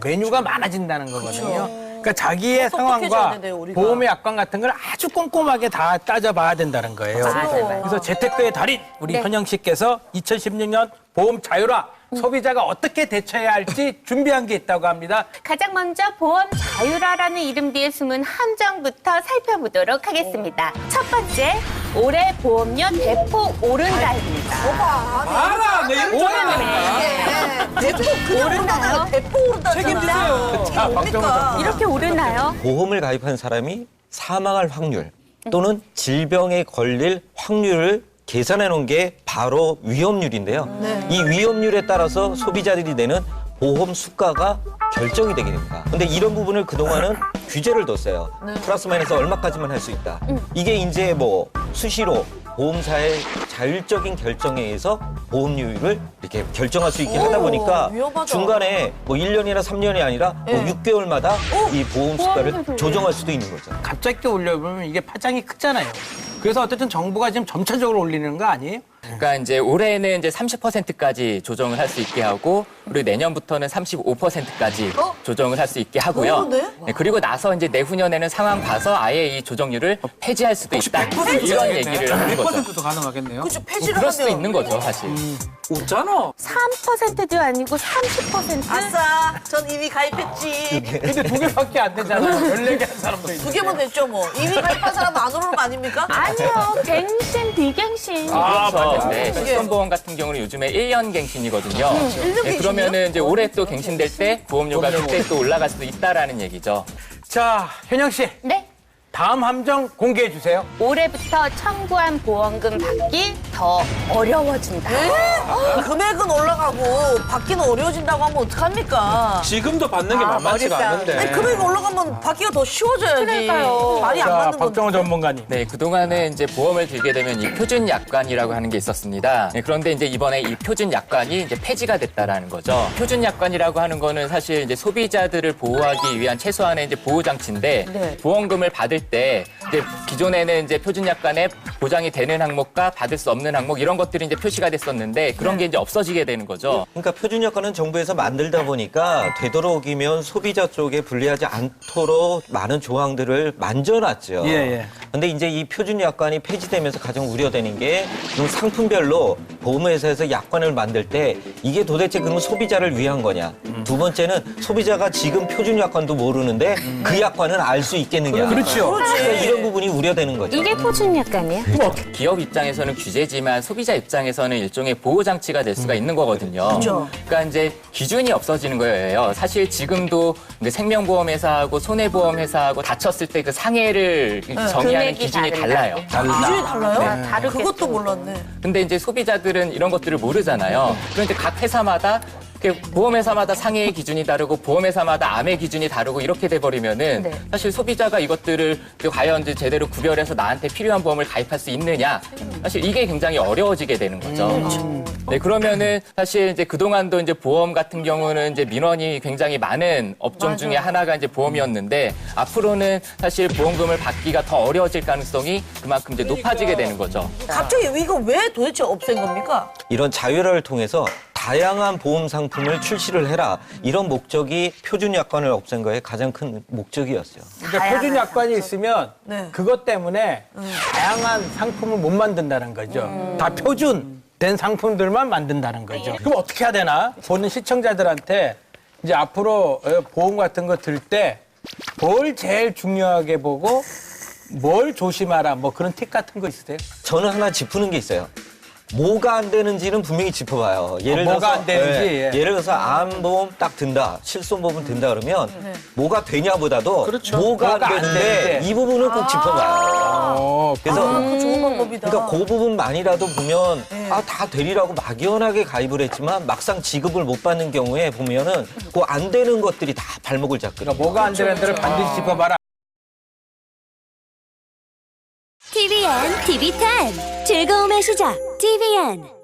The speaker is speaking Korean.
메뉴가 많아진다는 거거든요. 그러니까 자기의 똑똑해져야 상황과 되는데요, 우리가. 보험의 약관 같은 걸 아주 꼼꼼하게 다 따져봐야 된다는 거예요. 맞아요. 그래서 재테크의 달인 우리 네. 현영 씨께서 2016년 보험 자율화 소비자가 어떻게 대처해야 할지 준비한 게 있다고 합니다. 가장 먼저 보험 자율화라는 이름 뒤에 숨은 함정부터 살펴보도록 하겠습니다. 첫 번째, 올해 보험료 대폭 오른다입니다. 알아, 내 이름 대포 그냥 오른다나요? 대포 오른다. 책임지세요. 자, 박정우 전 이렇게 오르나요? 보험을 가입한 사람이 사망할 확률 또는 질병에 걸릴 확률을 계산해 놓은 게 바로 위험률인데요. 이 위험률에 따라서 소비자들이 내는 보험 수가가 결정이 되게 됩니다. 근데 이런 부분을 그동안은 규제를 뒀어요. 플러스 마이너스 얼마까지만 할 수 있다. 이게 이제 뭐 수시로 보험사의 자율적인 결정에 의해서 보험료율을 이렇게 결정할 수 있게 하다 보니까 위험하다. 중간에 뭐 1년이나 3년이 아니라 뭐 6개월마다 이 보험 수가를 조정할 수도 있는 거죠. 갑자기 올려보면 이게 파장이 크잖아요. 그래서 어쨌든 정부가 지금 점차적으로 올리는 거 아니에요? 그러니까 이제 올해는 이제 30%까지 조정을 할 수 있게 하고 그리고 내년부터는 35%까지 조정을 할 수 있게 하고요. 네? 네, 그리고 나서 이제 내후년에는 상황 봐서 아예 이 조정률을 폐지할 수도 있다. 이런 얘기를 하는 거죠. 100%도 가능하겠네요. 그렇죠. 뭐 폐지를 그럴 수도 하면. 있는 거죠, 사실. 없잖아. 3%도 아니고 30%? 아싸, 전 이미 가입했지. 근데 두 개밖에 안 되잖아요. 14개 한 사람도 있는데. 두 개면 됐죠 뭐. 이미 가입한 사람 안 오르는 거 아닙니까? 아니요, 갱신, 비갱신. 그렇죠. 네, 실손보험 같은 경우는 요즘에 1년 갱신이거든요. 네, 그러면은 이제 올해 또 갱신될 때 보험료가 그때 또 올라갈 수도 있다라는 얘기죠. 자, 현영 씨. 네. 다음 함정 공개해 주세요. 올해부터 청구한 보험금 받기 더 어려워진다. 금액은 올라가고 받기는 어려워진다고 하면 어떡합니까? 지금도 받는 게 만만치가 어렵다. 않은데. 아니, 금액이 올라가면 받기가 더 쉬워져야지. 그러니까요. 말이 안 자, 맞는 박정호 건데. 전문가님. 네, 그동안은 이제 보험을 들게 되면 이 표준 약관이라고 하는 게 있었습니다. 네, 그런데 이제 이번에 이 표준 약관이 이제 폐지가 됐다라는 거죠. 표준 약관이라고 하는 거는 사실 이제 소비자들을 보호하기 위한 최소한의 이제 보호 장치인데 네. 보험금을 받을 때 이제 기존에는 이제 표준 약관에 보장이 되는 항목과 받을 수 없는 항목 이런 것들이 이제 표시가 됐었는데 그런 게 이제 없어지게 되는 거죠. 그러니까 표준 여건은 정부에서 만들다 보니까 되도록이면 소비자 쪽에 불리하지 않도록 많은 조항들을 만져놨죠. 예, 예. 근데 이제 이 표준 약관이 폐지되면서 가장 우려되는 게 그럼 상품별로 보험회사에서 약관을 만들 때 이게 도대체 그러면 소비자를 위한 거냐. 두 번째는 소비자가 지금 표준 약관도 모르는데 그 약관은 알 수 있겠느냐. 그렇죠. 그러니까 이런 부분이 우려되는 거죠. 이게 표준 약관이에요? 기업 입장에서는 규제지만 소비자 입장에서는 일종의 보호 장치가 될 수가 있는 거거든요. 그렇죠. 그러니까 이제 기준이 없어지는 거예요. 사실 지금도 이제 생명보험 회사하고 손해보험 회사하고 다쳤을 때 그 상해를 정의하는 금액이 기준이 다른가요? 달라요. 기준이 달라요? 다르겠죠. 그것도 몰랐네. 근데 이제 소비자들은 이런 것들을 모르잖아요. 그런데 각 회사마다 보험회사마다 상해의 기준이 다르고 보험회사마다 암의 기준이 다르고 이렇게 돼버리면은 네. 사실 소비자가 이것들을 과연 이제 제대로 구별해서 나한테 필요한 보험을 가입할 수 있느냐 사실 이게 굉장히 어려워지게 되는 거죠. 네 그러면은 사실 이제 그동안도 이제 보험 같은 경우는 이제 민원이 굉장히 많은 업종 중에 하나가 이제 보험이었는데 앞으로는 사실 보험금을 받기가 더 어려워질 가능성이 그만큼 이제 높아지게 되는 거죠. 갑자기 이거 왜 도대체 없앤 겁니까? 이런 자율화를 통해서 다양한 보험 상품을 출시를 해라. 이런 목적이 표준 약관을 없앤 거에 가장 큰 목적이었어요. 그러니까 표준 약관이 있으면 네. 그것 때문에 다양한 상품을 못 만든다는 거죠. 다 표준된 상품들만 만든다는 거죠. 그럼 어떻게 해야 되나? 보는 시청자들한테 이제 앞으로 보험 같은 거 들 때 뭘 제일 중요하게 보고 뭘 조심하라 뭐 그런 팁 같은 거 있으세요? 저는 하나 짚는 게 있어요. 뭐가 안 되는지는 분명히 짚어봐요. 뭐가 안 되는지, 예. 예를 들어서 암보험 딱 든다, 실손보험 든다 그러면 뭐가 되냐보다도 그렇죠. 뭐가 안 뭐가 안 되는데 되는지. 이 부분을 꼭 짚어봐요. 그래서 그거 좋은 방법이다. 그러니까 그 부분만이라도 보면 다 되리라고 막연하게 가입을 했지만 막상 지급을 못 받는 경우에 보면은 그 안 되는 것들이 다 발목을 잡거든요. 그러니까 뭐가 안 되는 데를 반드시 짚어봐라. TVN, TV10 즐거움의 시작 TVN